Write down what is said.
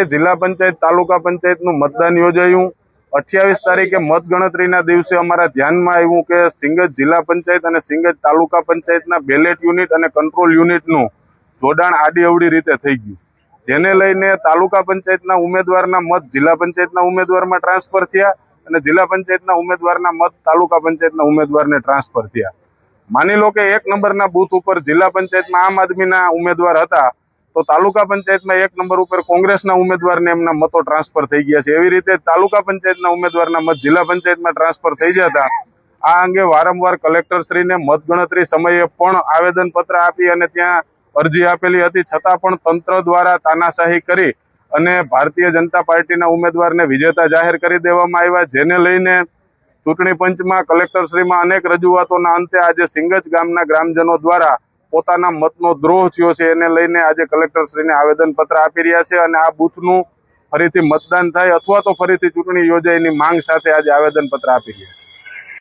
જિલ્લા પંચાયત તાલુકા પંચાયતનું મતદાન યોજાયું। 28 તારીખે મતગણતરીના દિવસે અમારા ધ્યાનમાં આવ્યું કે સિંગજ જિલ્લા પંચાયત અને સિંગજ તાલુકા પંચાયતના બેલેટ યુનિટ અને કંટ્રોલ યુનિટનું જોડાણ આડીઅવળી રીતે થઈ ગયું, જેને લઈને તાલુકા પંચાયતના ઉમેદવારના મત જિલ્લા પંચાયતના ઉમેદવારમાં ટ્રાન્સફર થયા અને જિલ્લા પંચાયતના ઉમેદવારના મત તાલુકા પંચાયતના ઉમેદવારને ટ્રાન્સફર થયા। માની લો કે 1 નંબરના બૂથ ઉપર જિલ્લા પંચાયતમાં આમ આદમીના ઉમેદવાર હતા તો તાલુકા પંચાયતમાં 1 નંબર ઉપર કોંગ્રેસના ઉમેદવારને એમના મતો ટ્રાન્સફર થઈ ગયા છે। એવી રીતે તાલુકા પંચાયતના ઉમેદવારના મત જિલ્લા પંચાયતમાં ટ્રાન્સફર થઈ જતા આ અંગે વારંવાર કલેક્ટરશ્રીને મતગણતરી સમયે પણ આવેદનપત્ર આપી અને ત્યાં અરજી આપેલી હતી, છતાં પણ તંત્ર દ્વારા તાનાશાહી કરી અને ભારતીય જનતા પાર્ટીના ઉમેદવારને વિજેતા જાહેર કરી દેવામાં આવ્યા, જેને લઈને ચૂંટણી પંચમાં કલેક્ટરશ્રીમાં અનેક રજૂઆતોના અંતે આજે સિંગજ ગામના ગ્રામજનો દ્વારા પોતાના મતનો દ્રોહ થયો છે। એને લઈને આજે કલેક્ટરશ્રીને આવેદનપત્ર આપી રહ્યા છે અને આ બૂથનું ફરીથી મતદાન થાય અથવા તો ફરીથી ચૂંટણી યોજાયની માંગ સાથે આજે આવેદનપત્ર આપી રહ્યા છે।